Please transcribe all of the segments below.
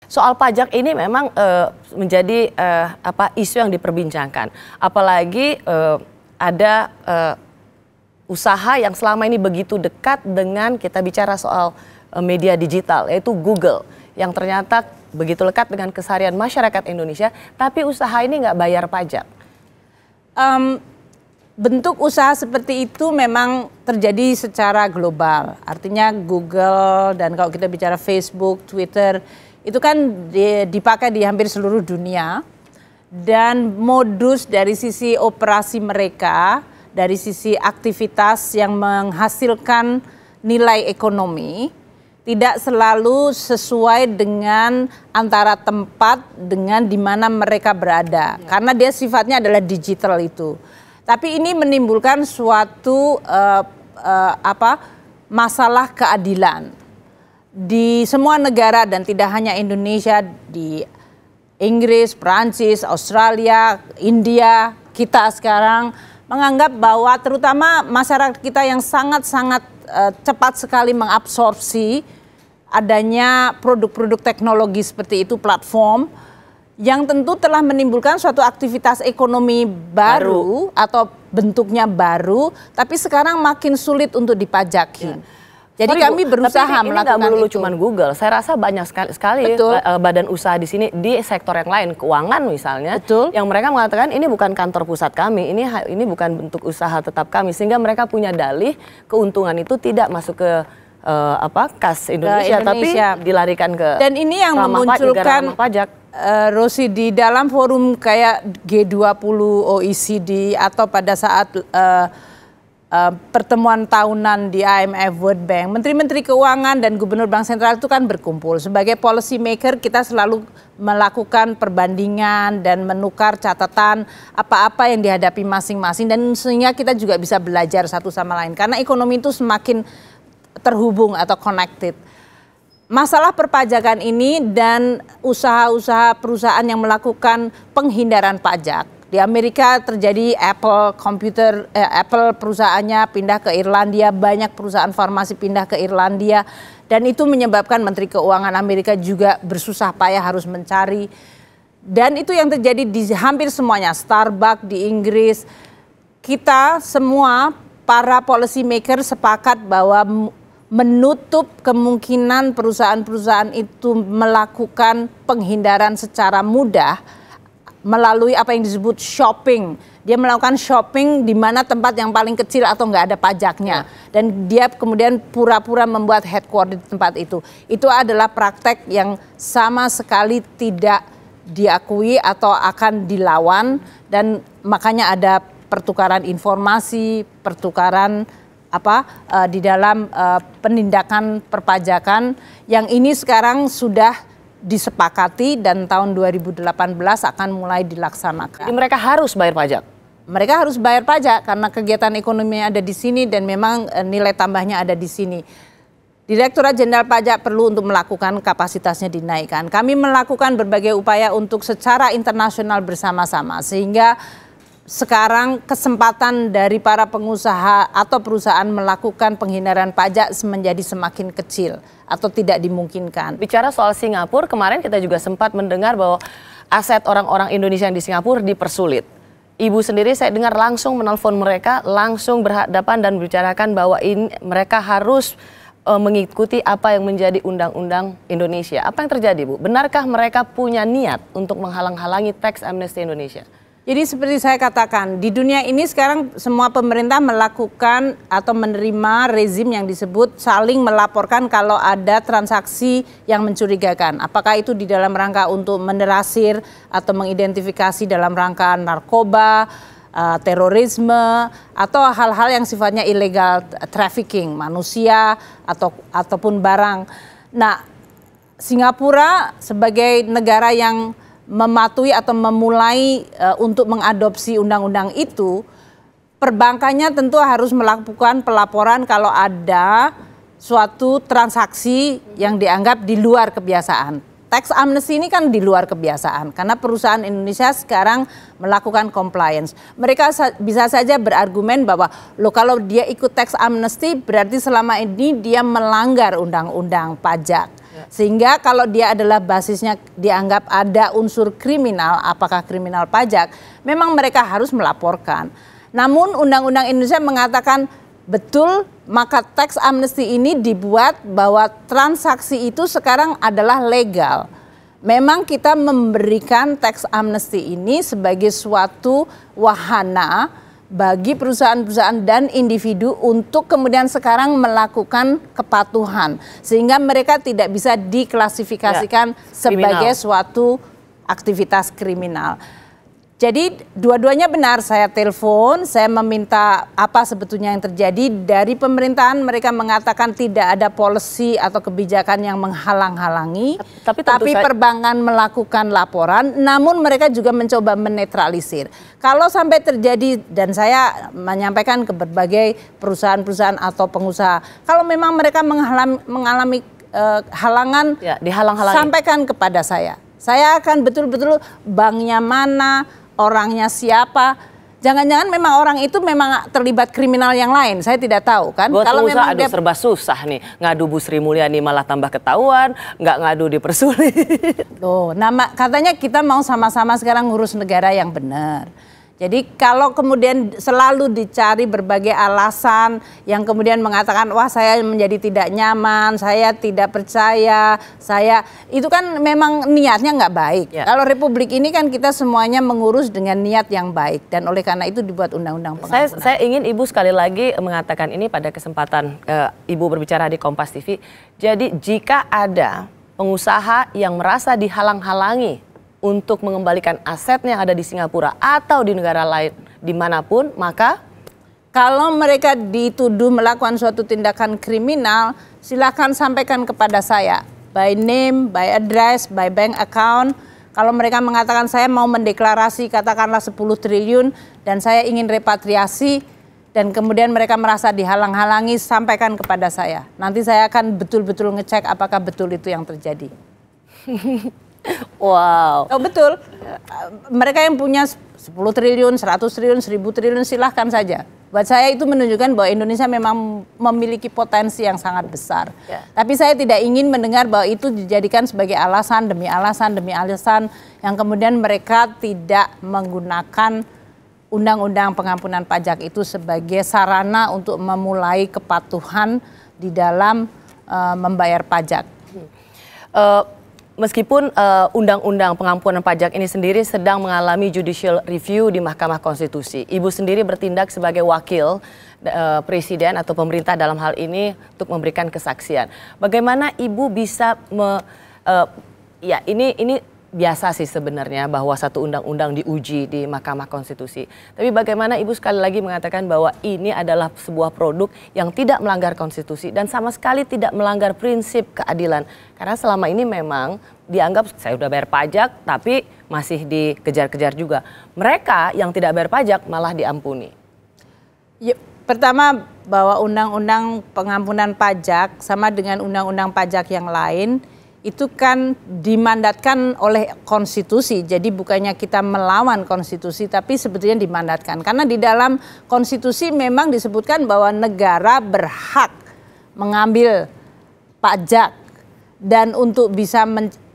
Soal pajak ini memang menjadi isu yang diperbincangkan, apalagi ada usaha yang selama ini begitu dekat dengan kita bicara soal media digital, yaitu Google, yang ternyata begitu lekat dengan keseharian masyarakat Indonesia, tapi usaha ini nggak bayar pajak. Bentuk usaha seperti itu memang terjadi secara global, artinya Google dan kalau kita bicara Facebook, Twitter, itu kan dipakai di hampir seluruh dunia, dan modus dari sisi operasi mereka, dari sisi aktivitas yang menghasilkan nilai ekonomi, tidak selalu sesuai dengan antara tempat dengan di mana mereka berada, karena dia sifatnya adalah digital itu. Tapi ini menimbulkan suatu masalah keadilan. Di semua negara dan tidak hanya Indonesia, di Inggris, Prancis, Australia, India, kita sekarang menganggap bahwa terutama masyarakat kita yang sangat-sangat cepat sekali mengabsorpsi adanya produk-produk teknologi seperti itu, platform, yang tentu telah menimbulkan suatu aktivitas ekonomi baru atau bentuknya baru, tapi sekarang makin sulit untuk dipajakin. Ya. Jadi kami berusaha melakukan itu. Ini nggak melulu cuma Google. Saya rasa banyak sekali badan usaha di sini di sektor yang lain, keuangan misalnya, yang mereka mengatakan ini bukan kantor pusat kami, ini bukan bentuk usaha tetap kami, sehingga mereka punya dalih keuntungan itu tidak masuk ke kas Indonesia, tapi dilarikan ke. Dan ini yang memunculkan pajak. Rosi, di dalam forum kayak G20, OECD, atau pada saat pertemuan tahunan di IMF, World Bank, menteri-menteri keuangan dan gubernur bank sentral itu kan berkumpul. Sebagai policy maker kita selalu melakukan perbandingan dan menukar catatan apa-apa yang dihadapi masing-masing, dan sehingga kita juga bisa belajar satu sama lain karena ekonomi itu semakin terhubung atau connected. Masalah perpajakan ini dan usaha-usaha perusahaan yang melakukan penghindaran pajak. Di Amerika terjadi Apple perusahaannya pindah ke Irlandia, banyak perusahaan farmasi pindah ke Irlandia, dan itu menyebabkan Menteri Keuangan Amerika juga bersusah payah harus mencari. Dan itu yang terjadi di hampir semuanya, Starbucks di Inggris. Kita semua para policy maker sepakat bahwa menutup kemungkinan perusahaan-perusahaan itu melakukan penghindaran secara mudah melalui apa yang disebut shopping. Dia melakukan shopping di mana tempat yang paling kecil atau nggak ada pajaknya. Dan dia kemudian pura-pura membuat headquarter di tempat itu. Itu adalah praktek yang sama sekali tidak diakui atau akan dilawan. Dan makanya ada pertukaran informasi, pertukaran di dalam penindakan perpajakan yang ini sekarang sudah disepakati dan tahun 2018 akan mulai dilaksanakan. Jadi mereka harus bayar pajak? Mereka harus bayar pajak karena kegiatan ekonomi ada di sini dan memang nilai tambahnya ada di sini. Direktorat Jenderal Pajak perlu untuk melakukan kapasitasnya dinaikkan. Kami melakukan berbagai upaya untuk secara internasional bersama-sama sehingga sekarang kesempatan dari para pengusaha atau perusahaan melakukan penghindaran pajak menjadi semakin kecil atau tidak dimungkinkan. Bicara soal Singapura, kemarin kita juga sempat mendengar bahwa aset orang-orang Indonesia yang di Singapura dipersulit. Ibu sendiri saya dengar langsung menelpon mereka, langsung berhadapan dan bicarakan bahwa mereka harus mengikuti apa yang menjadi undang-undang Indonesia. Apa yang terjadi, Bu? Benarkah mereka punya niat untuk menghalang-halangi tax amnesty Indonesia? Jadi seperti saya katakan, di dunia ini sekarang semua pemerintah melakukan atau menerima rezim yang disebut saling melaporkan kalau ada transaksi yang mencurigakan. Apakah itu di dalam rangka untuk menerasir atau mengidentifikasi dalam rangka narkoba, terorisme, atau hal-hal yang sifatnya illegal trafficking, manusia ataupun barang. Nah, Singapura sebagai negara yang mematuhi atau memulai untuk mengadopsi undang-undang itu, perbankannya tentu harus melakukan pelaporan kalau ada suatu transaksi yang dianggap di luar kebiasaan. Tax amnesty ini kan di luar kebiasaan karena perusahaan Indonesia sekarang melakukan compliance. Mereka bisa saja berargumen bahwa kalau dia ikut tax amnesty berarti selama ini dia melanggar undang-undang pajak. Sehingga kalau dia adalah basisnya dianggap ada unsur kriminal, apakah kriminal pajak, memang mereka harus melaporkan. Namun Undang-Undang Indonesia mengatakan betul, maka tax amnesty ini dibuat bahwa transaksi itu sekarang adalah legal. Memang kita memberikan tax amnesty ini sebagai suatu wahana bagi perusahaan-perusahaan dan individu untuk kemudian sekarang melakukan kepatuhan. Sehingga mereka tidak bisa diklasifikasikan sebagai suatu aktivitas kriminal. Jadi dua-duanya benar, saya telepon, saya meminta apa sebetulnya yang terjadi. Dari pemerintahan mereka mengatakan tidak ada policy atau kebijakan yang menghalang-halangi. Tapi perbankan melakukan laporan, namun mereka juga mencoba menetralisir. Kalau sampai terjadi, dan saya menyampaikan ke berbagai perusahaan-perusahaan atau pengusaha, kalau memang mereka mengalami halangan, dihalang-halangi, sampaikan kepada saya. Saya akan betul-betul banknya mana, orangnya siapa. Jangan-jangan memang orang itu memang terlibat kriminal yang lain. Saya tidak tahu kan. Buat kalau memang dia serba susah nih. Ngadu Bu Sri Mulyani malah tambah ketahuan, nggak ngadu dipersulit. Loh, katanya kita mau sama-sama sekarang ngurus negara yang benar. Jadi kalau kemudian selalu dicari berbagai alasan yang kemudian mengatakan wah saya menjadi tidak nyaman, saya tidak percaya, itu kan memang niatnya nggak baik. Ya. Kalau Republik ini kan kita semuanya mengurus dengan niat yang baik dan oleh karena itu dibuat undang-undang pengampunan. Saya ingin Ibu sekali lagi mengatakan ini pada kesempatan Ibu berbicara di Kompas TV. Jadi jika ada pengusaha yang merasa dihalang-halangi untuk mengembalikan asetnya yang ada di Singapura atau di negara lain dimanapun, maka kalau mereka dituduh melakukan suatu tindakan kriminal, silakan sampaikan kepada saya by name, by address, by bank account. Kalau mereka mengatakan saya mau mendeklarasi katakanlah 10 triliun dan saya ingin repatriasi dan kemudian mereka merasa dihalang-halangi, sampaikan kepada saya. Nanti saya akan betul-betul ngecek apakah betul itu yang terjadi. Wow. Oh betul, mereka yang punya 10 triliun, 100 triliun, 1000 triliun silahkan saja. Buat saya itu menunjukkan bahwa Indonesia memang memiliki potensi yang sangat besar. Ya. Tapi saya tidak ingin mendengar bahwa itu dijadikan sebagai alasan demi alasan yang kemudian mereka tidak menggunakan undang-undang pengampunan pajak itu sebagai sarana untuk memulai kepatuhan di dalam membayar pajak. Meskipun undang-undang pengampunan pajak ini sendiri sedang mengalami judicial review di Mahkamah Konstitusi, Ibu sendiri bertindak sebagai wakil presiden atau pemerintah dalam hal ini untuk memberikan kesaksian. Bagaimana Ibu bisa ya ini biasa sih sebenarnya bahwa satu undang-undang diuji di Mahkamah Konstitusi. Tapi bagaimana Ibu sekali lagi mengatakan bahwa ini adalah sebuah produk yang tidak melanggar konstitusi dan sama sekali tidak melanggar prinsip keadilan. Karena selama ini memang dianggap saya udah bayar pajak tapi masih dikejar-kejar juga. Mereka yang tidak bayar pajak malah diampuni. Ya, pertama bahwa undang-undang pengampunan pajak sama dengan undang-undang pajak yang lain itu kan dimandatkan oleh konstitusi. Jadi bukannya kita melawan konstitusi tapi sebetulnya dimandatkan. Karena di dalam konstitusi memang disebutkan bahwa negara berhak mengambil pajak dan untuk bisa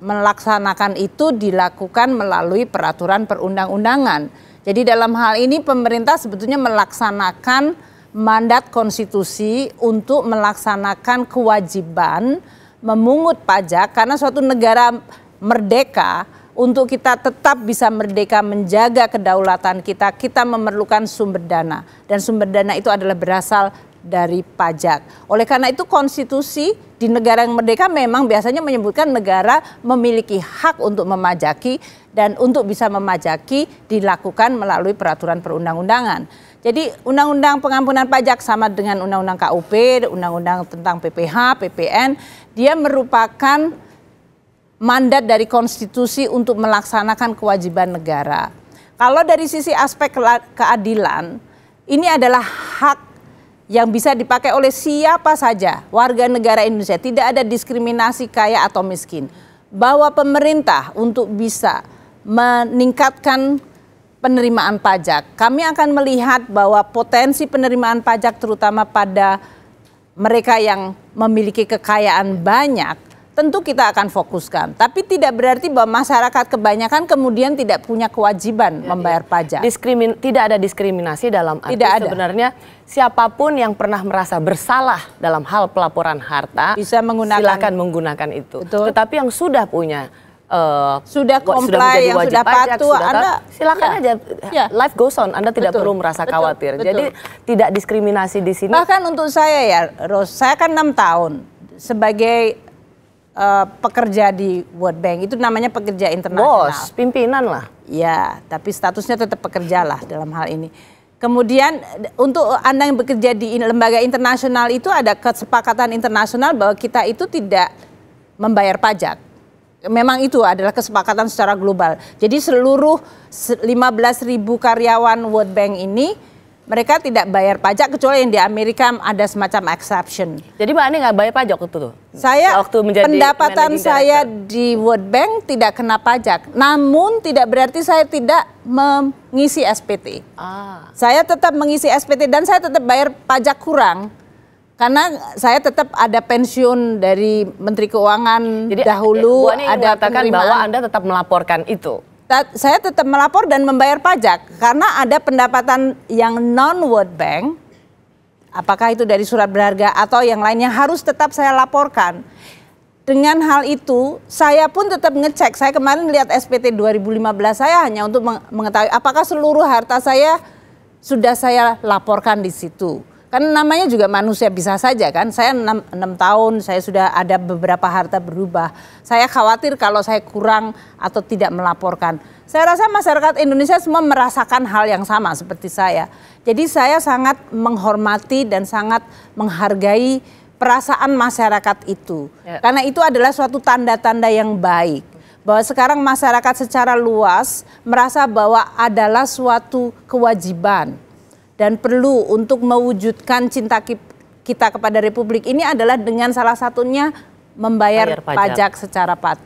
melaksanakan itu dilakukan melalui peraturan perundang-undangan. Jadi dalam hal ini pemerintah sebetulnya melaksanakan mandat konstitusi untuk melaksanakan kewajiban memungut pajak karena suatu negara merdeka untuk kita tetap bisa merdeka menjaga kedaulatan kita memerlukan sumber dana dan sumber dana itu adalah berasal dari pajak. Oleh karena itu konstitusi di negara yang merdeka memang biasanya menyebutkan negara memiliki hak untuk memajaki dan untuk bisa memajaki dilakukan melalui peraturan perundang-undangan. Jadi undang-undang pengampunan pajak sama dengan undang-undang KUP, undang-undang tentang PPH, PPN, dia merupakan mandat dari konstitusi untuk melaksanakan kewajiban negara. Kalau dari sisi aspek keadilan, ini adalah hak yang bisa dipakai oleh siapa saja warga negara Indonesia, tidak ada diskriminasi kaya atau miskin. Bahwa pemerintah untuk bisa meningkatkan penerimaan pajak, kami akan melihat bahwa potensi penerimaan pajak terutama pada mereka yang memiliki kekayaan banyak tentu kita akan fokuskan. Tapi tidak berarti bahwa masyarakat kebanyakan kemudian tidak punya kewajiban membayar pajak. Tidak ada diskriminasi dalam arti sebenarnya siapapun yang pernah merasa bersalah dalam hal pelaporan harta bisa silakan menggunakan itu. Betul. Tetapi yang sudah punya sudah comply, yang sudah patuh, Anda silakan aja. Life goes on. Anda tidak perlu merasa khawatir. Jadi tidak diskriminasi di sini. Bahkan untuk saya ya, Ros, saya kan 6 tahun sebagai pekerja di World Bank, itu namanya pekerja internasional. Bos, pimpinan lah. Ya, tapi statusnya tetap pekerja lah dalam hal ini. Kemudian untuk Anda yang bekerja di lembaga internasional itu ada kesepakatan internasional bahwa kita itu tidak membayar pajak. Memang itu adalah kesepakatan secara global. Jadi seluruh 15.000 karyawan World Bank ini mereka tidak bayar pajak kecuali yang di Amerika ada semacam exception. Jadi Mbak Ani nggak bayar pajak itu tuh? Saya, pendapatan saya di World Bank tidak kena pajak. Namun tidak berarti saya tidak mengisi SPT. Saya tetap mengisi SPT dan saya tetap bayar pajak kurang. Karena saya tetap ada pensiun dari Menteri Keuangan. Jadi dahulu Bu Ani ada penerimaan bahwa Anda tetap melaporkan itu. Saya tetap melapor dan membayar pajak karena ada pendapatan yang non World Bank, apakah itu dari surat berharga atau yang lainnya harus tetap saya laporkan. Dengan hal itu, saya pun tetap ngecek. Saya kemarin lihat SPT 2015 saya hanya untuk mengetahui apakah seluruh harta saya sudah saya laporkan di situ. Kan namanya juga manusia, bisa saja kan. Saya 6 tahun, saya sudah ada beberapa harta berubah. Saya khawatir kalau saya kurang atau tidak melaporkan. Saya rasa masyarakat Indonesia semua merasakan hal yang sama seperti saya. Jadi saya sangat menghormati dan sangat menghargai perasaan masyarakat itu. Karena itu adalah suatu tanda-tanda yang baik. Bahwa sekarang masyarakat secara luas merasa bahwa adalah suatu kewajiban. Dan perlu untuk mewujudkan cinta kita kepada Republik ini adalah dengan salah satunya membayar pajak secara patuh.